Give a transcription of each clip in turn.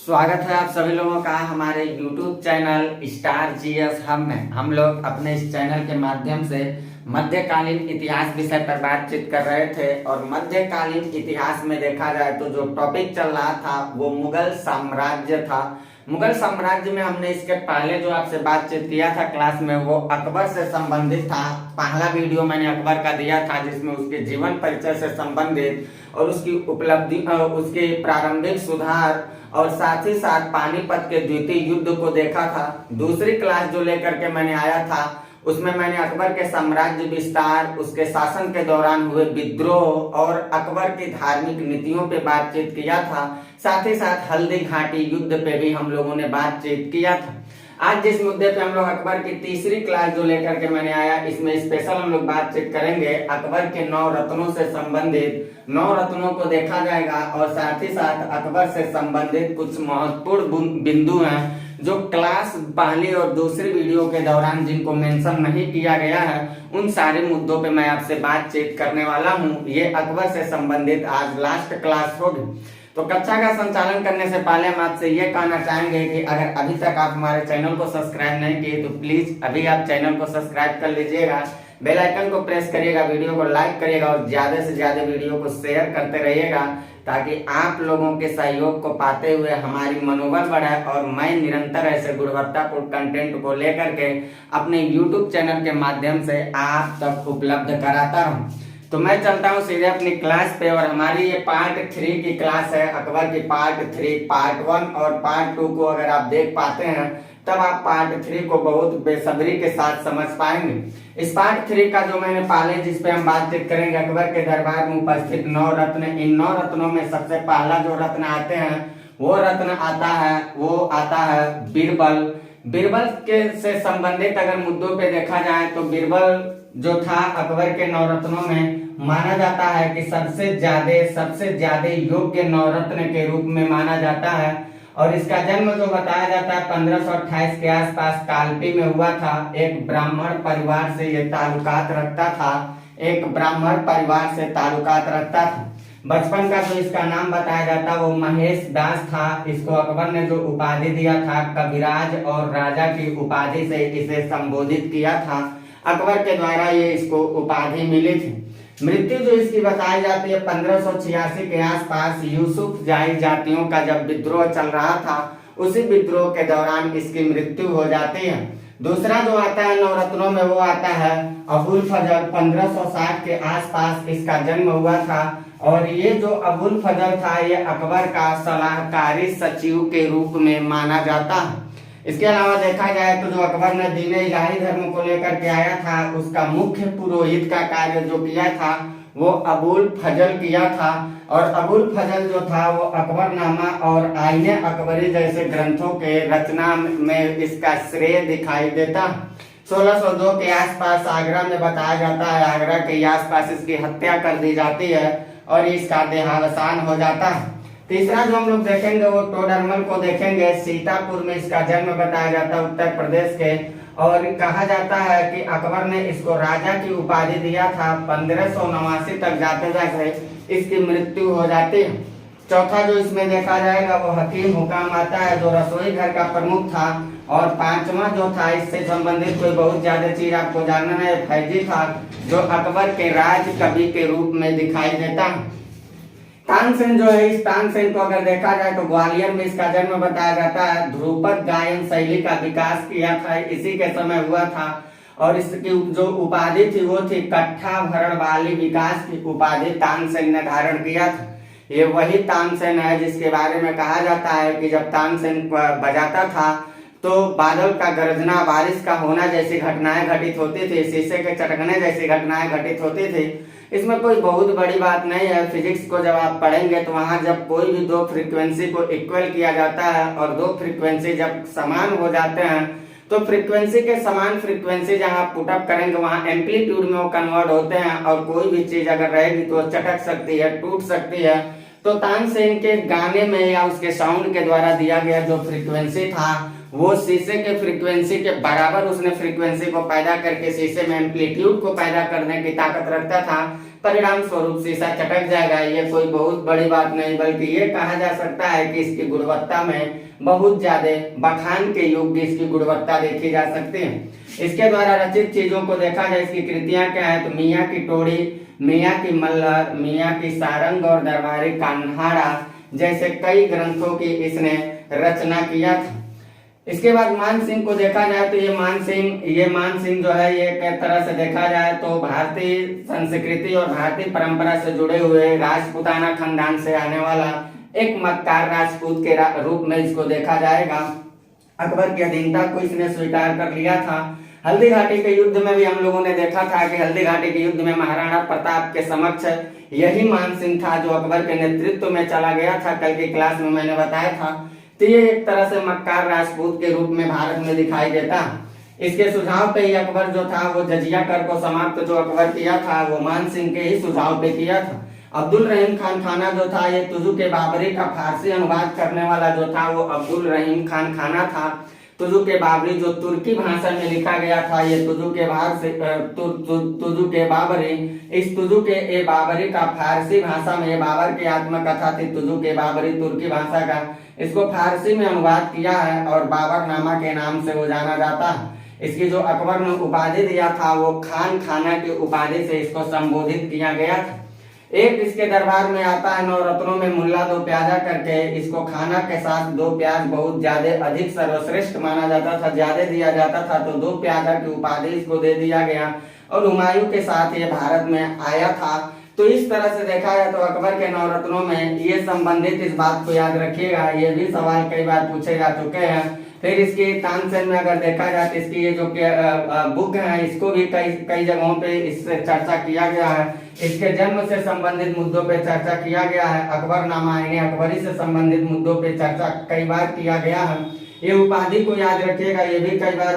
स्वागत है आप सभी लोगों का हमारे YouTube channel star GS hub में। हम लोग अपने इस चैनल के माध्यम से मध्यकालीन इतिहास विषय पर बातचीत कर रहे थे और मध्यकालीन इतिहास में देखा जाए तो जो टॉपिक चल रहा था वो मुगल साम्राज्य था। मुगल साम्राज्य में हमने इसके पहले जो आपसे बातचीत किया था क्लास में वो अकबर से संबंधित था। पहला वीडियो मैंने अकबर का दिया था जिसमें उसके जीवन परिचय से संबंधित और उसकी उपलब्धि उसके प्रारंभिक सुधार और साथ ही साथ पानीपत के द्वितीय युद्ध को देखा था। दूसरी क्लास जो लेकर के मैंने आया था उसमें मैंने अकबर के साम्राज्य विस्तार, उसके शासन के दौरान हुए विद्रोह और अकबर की धार्मिक नीतियों पे बातचीत किया था। साथ ही साथ हल्दी घाटी युद्ध पे भी हम लोगों ने बातचीत किया था। आज जिस मुद्दे पे हम लोग अकबर की तीसरी क्लास जो लेकर के मैंने आया इसमें स्पेशल हम लोग बातचीत करेंगे अकबर के 9 रत्नों से संबंधित। 9 रत्नों को देखा जाएगा और साथ ही साथ अकबर से संबंधित कुछ महत्वपूर्ण बिंदु हैं जो क्लास पहली और दूसरी वीडियो के दौरान जिनको मेंशन नहीं किया गया है उन सारे मुद्दों पे मैं आपसे बातचीत करने वाला हूँ। ये अकबर से संबंधित आज लास्ट क्लास होगी। तो कक्षा का संचालन करने से पहले हम आपसे ये कहना चाहेंगे कि अगर अभी तक आप हमारे चैनल को सब्सक्राइब नहीं किए तो प्लीज अभी आप चैनल को सब्सक्राइब कर लीजिएगा, बेल आइकन को प्रेस करिएगा, वीडियो को लाइक करिएगा और ज्यादा से ज्यादा वीडियो को शेयर करते रहिएगा ताकि आप लोगों के सहयोग को पाते हुए हमारी मनोबल बढ़े और मैं निरंतर ऐसे गुणवत्तापूर्ण कंटेंट को लेकर के अपने YouTube चैनल के माध्यम से आप तक उपलब्ध कराता रहूं। तो मैं चलता हूँ सीधे अपनी क्लास पे और हमारी ये पार्ट 3 की क्लास है। अकबर की पार्ट 3, पार्ट 1 और पार्ट 2 को अगर आप देख पाते हैं तब आप पार्ट 3 को बहुत बेसब्री के साथ समझ पाएंगे। इस पार्ट 3 का जो मैंने पहले जिस पे हम बातचीत करेंगे अकबर के दरबार में उपस्थित 9 रत्न। इन 9 रत्नों में सबसे पहला जो रत्न आते हैं वो रत्न आता है बीरबल। बीरबल के से संबंधित अगर मुद्दों पे देखा जाए तो बीरबल जो था अकबर के 9 रत्नों में माना जाता है कि सबसे ज्यादा योग्य 9 रत्न के रूप में माना जाता है और इसका जन्म जो बताया जाता है 1528 के आसपास कालपी में हुआ था। एक ब्राह्मण परिवार से ये ताल्लुकात रखता था। बचपन का जो इसका नाम बताया जाता वो महेश दास था। इसको अकबर ने जो उपाधि दिया था कविराज और राजा की उपाधि से इसे संबोधित किया था। अकबर के द्वारा ये इसको उपाधि मिली थी। मृत्यु जो इसकी बताई जाती है 1586 के आसपास यूसुफ जाही जातियों का जब विद्रोह चल रहा था उसी विद्रोह के दौरान इसकी मृत्यु हो जाती है। दूसरा जो आता है 9 रत्नों में वो आता है अबुल फजल। 1560 के आसपास इसका जन्म हुआ था और ये जो अबुल फजल था ये अकबर का सलाहकारी सचिव के रूप में माना जाता है। इसके अलावा देखा जाए तो जो अकबर ने दीन इलाही धर्म को लेकर के आया था उसका मुख्य पुरोहित का कार्य जो किया था वो अबुल फजल किया था और अबुल फजल जो था वो अकबरनामा और आईने अकबरी जैसे ग्रंथों के रचना में इसका श्रेय दिखाई देता। 1602 के आसपास आगरा में बताया जाता है आगरा के आसपास इसकी हत्या कर दी जाती है और इसका देहावसान हो जाता है। तीसरा जो हम लोग देखेंगे वो टोडरमल को देखेंगे। सीतापुर में इसका जन्म बताया जाता है उत्तर प्रदेश के और कहा जाता है कि अकबर ने इसको राजा की उपाधि दिया था। 1589 तक जाते जाते इसकी मृत्यु हो जाती है। चौथा जो इसमें देखा जाएगा वो हकीम हुकाम आता है जो रसोई घर का प्रमुख था और 5वां जो था इससे संबंधित कोई बहुत ज्यादा चीज आपको जानना है फैजी था जो अकबर के राज कवि के रूप में दिखाई देता है। तानसेन जो है इस तानसेन को अगर देखा जाए तो ग्वालियर में इसका जन्म बताया जाता है। ध्रुपद गायन शैली का विकास किया था इसी के समय हुआ था और इसकी जो उपाधि थी वो थी कट्ठा भरण वाली विकास की उपाधि तानसेन ने धारण किया था। ये वही तानसेन है जिसके बारे में कहा जाता है कि जब तानसेन बजाता था तो बादल का गरजना, बारिश का होना जैसी घटनाएं घटित होती थी, शीशे के चटकने जैसी घटनाएं घटित होती थी। इसमें कोई बहुत बड़ी बात नहीं है। फिजिक्स को जब आप पढ़ेंगे तो वहां जब कोई भी 2 फ्रीक्वेंसी को इक्वल किया जाता है और 2 फ्रीक्वेंसी जब समान हो जाते हैं तो फ्रीक्वेंसी के समान फ्रीक्वेंसी जहां पुटअप करेंगे वहां एम्पलीट्यूड में वो कन्वर्ट होते हैं और कोई भी चीज अगर रहेगी तो चटक सकती है, टूट सकती है। तो तानसेन के गाने में या उसके साउंड के द्वारा दिया गया जो फ्रीक्वेंसी था वो शीशे के फ्रीक्वेंसी के बराबर उसने फ्रीक्वेंसी को पैदा करके शीशे में एम्पलीट्यूड को पैदा करने की ताकत रखता था परिणाम स्वरूप शीशा चटक जाएगा। ये कोई बहुत बड़ी बात नहीं, बल्कि ये कहा जा सकता है कि इसकी गुणवत्ता में बहुत ज्यादा बखान के योग्य इसकी गुणवत्ता देखी जा सकती है। इसके द्वारा रचित चीजों को देखा जाए, इसकी कृतियां क्या है, तो मियाँ की टोड़ी, मियाँ की मल्लर, मियाँ की सारंग और दरबारी कान्हाड़ा जैसे कई ग्रंथों की इसने रचना किया था। इसके बाद मान सिंह को देखा जाए तो ये मान सिंह जो है ये एक तरह से देखा जाए तो भारतीय संस्कृति और भारतीय परंपरा से जुड़े हुए राजपूताना खानदान से आने वाला एक मक्कार राजपूत के रूप में इसको देखा जाएगा। अकबर की अधीनता को इसने स्वीकार कर लिया था। हल्दी घाटी के युद्ध में भी हम लोगों ने देखा था कि हल्दी घाटी के युद्ध में महाराणा प्रताप के समक्ष यही मान सिंह था जो अकबर के नेतृत्व में चला गया था। कल की क्लास में मैंने बताया था। तो ये एक तरह से मक्कार राजपूत के रूप में भारत में दिखाई देता। इसके सुझाव पे ही अकबर जो था वो जजिया कर को समाप्त जो अकबर किया था वो मान सिंह के ही सुझाव पे किया था। अब्दुल रहीम खान खाना जो था ये तुजु के बाबरी का फारसी अनुवाद करने वाला जो था वो अब्दुल रहीम खान खाना था। तुजु के बाबरी जो तुर्की भाषा में लिखा गया था, ये तुजु के बाबरी, इस तुजु के ए बाबरी का फारसी भाषा में, ये बाबर की आत्मकथा थी तुजु के बाबरी तुर्की भाषा का, इसको फारसी में अनुवाद किया है और बाबरनामा के नाम से वो जाना जाता है। इसकी जो अकबर ने उपाधि दिया था वो खान खाना की उपाधि से इसको संबोधित किया गया था। एक इसके दरबार में आता है नवरत्नों में मुल्ला दो प्याजा करके, इसको खाना के साथ दो प्याज बहुत ज्यादा अधिक सर्वश्रेष्ठ माना जाता था, ज्यादा दिया जाता था, तो दो प्याजा की उपाधि इसको दे दिया गया और हुमायूं के साथ ये भारत में आया था। तो इस तरह से देखा जाए तो अकबर के नवरत्नों में ये संबंधित इस बात को याद रखिएगा, ये भी सवाल कई बार पूछे जा चुके हैं। फिर इसकी तानसेन में अगर देखा जाए तो इसकी ये जो बुक है इसको भी कई जगहों पे इससे चर्चा किया गया है। इसके जन्म से संबंधित मुद्दों पे चर्चा किया गया है। अकबरनामा यानी अकबरी से संबंधित मुद्दों पे चर्चा कई बार किया गया है। ये उपाधि को याद रखिएगा, ये भी कई बार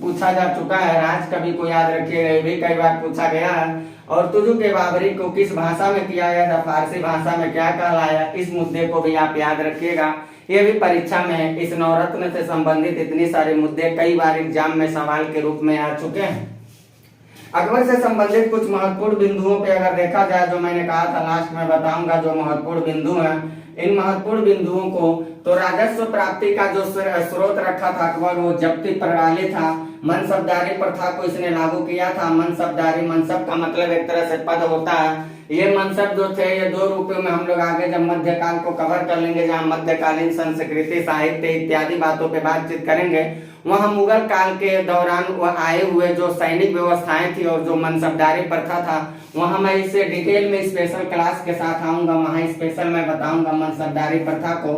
पूछा जा चुका है। राज कवि को याद रखिएगा, ये भी कई बार पूछा गया है। और तुजु के बाबरी को किस भाषा में किया गया था, फारसी भाषा में क्या कहलाया, इस मुद्दे को भी आप याद रखिएगा। ये भी परीक्षा में इस नवरत्न से संबंधित इतनी सारे मुद्दे कई बार एग्जाम में सवाल के रूप में आ चुके हैं। अकबर से संबंधित कुछ महत्वपूर्ण बिंदुओं पे अगर देखा जाए, जो मैंने कहा था लास्ट में बताऊंगा जो महत्वपूर्ण बिंदु हैं, इन महत्वपूर्ण बिंदुओं को तो राजस्व प्राप्ति का जो स्रोत रखा था अकबर वो जब्ती प्रणाली था। मनसबदारी प्रथा को इसने लागू किया था। मनसबदारी, मनसब का मतलब एक तरह से पद होता है। ये मनसब जो थे ये दो रूपों में हम लोग आगे जब मध्यकाल को कवर कर लेंगे, जहाँ मध्यकालीन संस्कृति साहित्य इत्यादि बातों पे बातचीत करेंगे, वहाँ मुगल काल के दौरान वो आए हुए जो सैनिक व्यवस्थाएं थी और जो मनसबदारी प्रथा था, वहाँ मैं इसे डिटेल में स्पेशल क्लास के साथ आऊंगा, वहाँ स्पेशल मैं बताऊंगा मनसबदारी प्रथा को।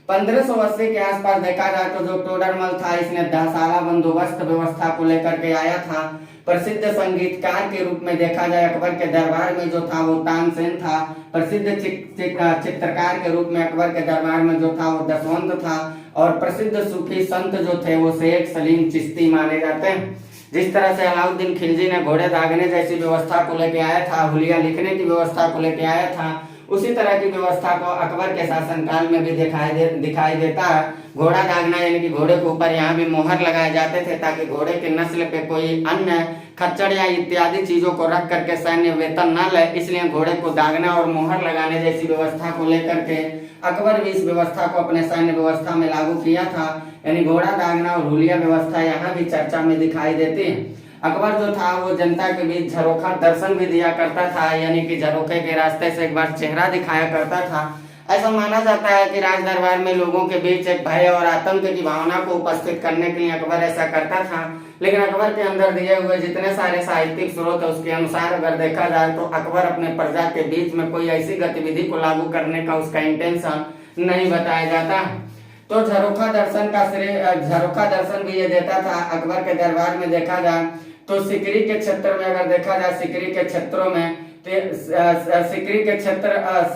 1580 के आसपास देखा जाए तो जो टोडरमल था इसने दहसाला बंदोबस्त व्यवस्था को लेकर के आया था। प्रसिद्ध संगीतकार के रूप में देखा जाए अकबर के दरबार में जो था वो तानसेन था। प्रसिद्ध चित्रकार के रूप में अकबर के दरबार में जो था वो दसवंत था। और प्रसिद्ध सूफी संत जो थे वो शेख सलीम चिश्ती माने जाते हैं। जिस तरह से अलाउद्दीन खिलजी ने घोड़े दागने जैसी व्यवस्था को लेके आया था, हुलिया लिखने की व्यवस्था को लेके आया था, उसी तरह की व्यवस्था को अकबर के शासनकाल में भी दिखाई देता है। घोड़ा दागना यानी कि घोड़े के ऊपर यहाँ भी मोहर लगाए जाते थे ताकि घोड़े के नस्ल पे कोई अन्य खच्चर या इत्यादि चीजों को रख करके सैन्य वेतन न ले, इसलिए घोड़े को दागना और मोहर लगाने जैसी व्यवस्था को लेकर के अकबर भी इस व्यवस्था को अपने सैन्य व्यवस्था में लागू किया था। यानी घोड़ा दागना और हुलिया व्यवस्था यहाँ भी चर्चा में दिखाई देती है। अकबर जो था वो जनता के बीच झरोखा दर्शन भी दिया करता था, यानी कि झरोखे के रास्ते से एक बार चेहरा दिखाया करता था। ऐसा माना जाता है कि राज दरबार में लोगों के बीच एक भय और आतंक की भावना को उपस्थित करने के लिए अकबर ऐसा करता था। लेकिन अकबर के अंदर दिए हुए जितने सारे साहित्यिक स्रोत है उसके अनुसार अगर देखा जाए तो अकबर अपने प्रजा के बीच में कोई ऐसी गतिविधि को लागू करने का उसका इंटेंशन नहीं बताया जाता। तो झरोखा दर्शन भी ये देता था। अकबर के दरबार में देखा जाए तो सिकरी के क्षेत्र में अगर देखा जाए, सिकरी के क्षेत्रों में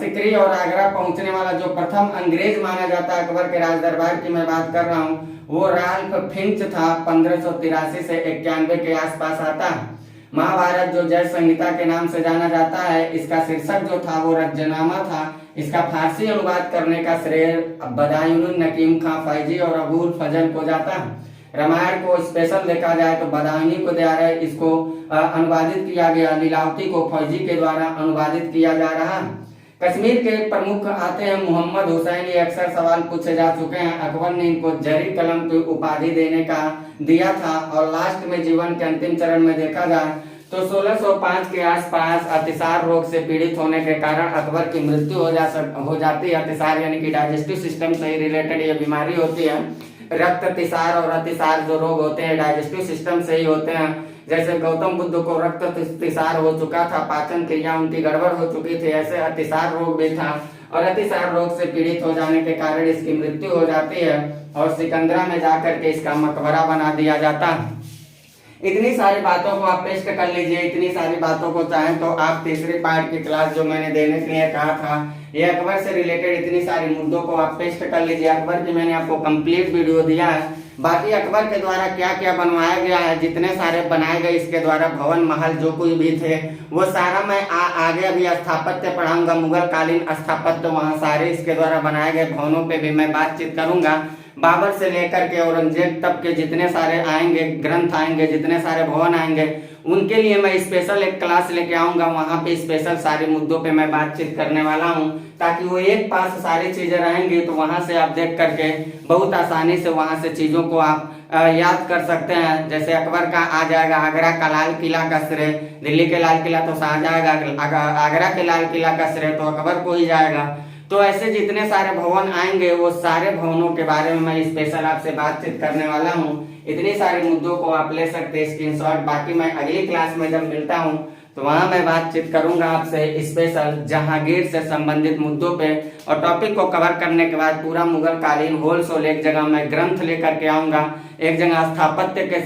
सिकरी और आगरा पहुंचने वाला जो प्रथम अंग्रेज माना जाता है अकबर के राज दरबार की मैं बात कर रहा हूँ, वो राल्फ फिंच था। 1583 से 91 के आसपास आता है। महाभारत जो जय संहिता के नाम से जाना जाता है, इसका शीर्षक जो था वो रज्जनामा था। इसका फारसी अनुवाद करने का श्रेय बदायून नकीम खां फैजी और अबुल फजल को जाता है। रामायण को स्पेशल देखा जाए तो बदायूनी के द्वारा इसको अनुवादित किया गया, लीलावती को फौजी के द्वारा अनुवादित किया जा रहा है। कश्मीर के प्रमुख आते हैं मोहम्मद हुसैन, ये अक्सर सवाल पूछे जा चुके हैं। अकबर ने इनको जरी कलम की उपाधि देने का दिया था। और लास्ट में जीवन के अंतिम चरण में देखा जाए तो 1605 के आसपास अतिसार रोग से पीड़ित होने के कारण अकबर की मृत्यु हो जाती है। अतिसार यानी कि डाइजेस्टिव सिस्टम से रिलेटेड ये बीमारी होती है। रक्त अतिसार और अतिसार जो रोग होते हैं डाइजेस्टिव सिस्टम से ही होते हैं। जैसे गौतम बुद्ध को रक्त अतिसार हो चुका था, पाचन क्रिया उनकी गड़बड़ हो चुकी थी, ऐसे अतिसार रोग भी था। और अतिसार रोग से पीड़ित हो जाने के कारण इसकी मृत्यु हो जाती है और सिकंदरा में जाकर के इसका मकबरा बना दिया जाता है। इतनी सारी बातों को आप पेस्ट कर लीजिए। इतनी सारी बातों को चाहें तो आप तीसरी पार्ट की क्लास जो मैंने देने के लिए कहा था, ये अकबर से रिलेटेड इतनी सारी मुद्दों को आप पेस्ट कर लीजिए। अकबर की मैंने आपको कंप्लीट वीडियो दिया है। बाकी अकबर के द्वारा क्या क्या बनवाया गया है, जितने सारे बनाए गए इसके द्वारा भवन महल जो कुछ भी थे, वो सारा मैं आगे अभी स्थापत्य पढ़ाऊंगा। मुगल कालीन स्थापत्य वहाँ सारे इसके द्वारा बनाए गए भवनों पे भी मैं बातचीत करूंगा। बाबर से लेकर के औरंगजेब तक के जितने सारे आएंगे ग्रंथ आएंगे, जितने सारे भवन आएंगे, उनके लिए मैं स्पेशल एक क्लास लेके आऊंगा। वहां पे स्पेशल सारे मुद्दों पे मैं बातचीत करने वाला हूं, ताकि वो एक पास सारी चीजें रहेंगी तो वहां से आप देख करके बहुत आसानी से वहां से चीजों को आप याद कर सकते हैं। जैसे अकबर का आ जाएगा आगरा का लाल किला का श्रेय, दिल्ली के लाल किला तो आ जाएगा, आगरा के लाल किला का श्रेय तो अकबर को ही जाएगा। तो ऐसे जितने सारे भवन आएंगे वो सारे भवनों के बारे में मैं स्पेशल आपसे बातचीत करने वाला हूँ। इतने सारे मुद्दों को आप ले सकते हैं स्क्रीनशॉट। बाकी मैं अगली क्लास में जब मिलता हूँ तो वहां मैं बातचीत करूंगा आपसे स्पेशल जहांगीर से संबंधित मुद्दों पे। और टॉपिक को कवर करने के बाद पूरा मुगल कालीन होलसेल एक जगह मैं ग्रंथ लेकर के आऊंगा। एक जगह स्थापत्य के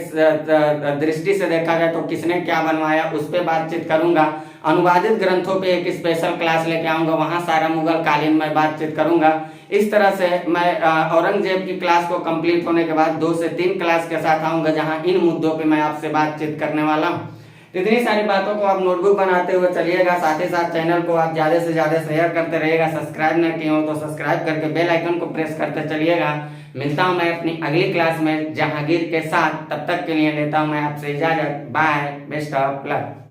दृष्टि से देखा जाए तो किसने क्या बनवाया उस पर बातचीत करूंगा। अनुवादित ग्रंथों पे एक स्पेशल क्लास लेके आऊंगा, वहां सारा मुगल कालीन में बातचीत करूंगा। इस तरह से मैं औरंगजेब की क्लास को कंप्लीट होने के बाद 2 से 3 क्लास के साथ आऊंगा, जहां इन मुद्दों पे मैं आपसे बातचीत करने वाला हूं। इतनी सारी बातों को आप नोटबुक बनाते हुए चलिएगा। साथ ही साथ चैनल को आप ज्यादा से ज्यादा शेयर करते रहिएगा। सब्सक्राइब न किए हो तो सब्सक्राइब करके बेल आइकन को प्रेस करते चलिएगा। मिलता हूं मैं अपनी अगली क्लास में जहांगीर के साथ। तब तक के लिए लेता हूं मैं आपसे इजाजत। Bye, best of luck.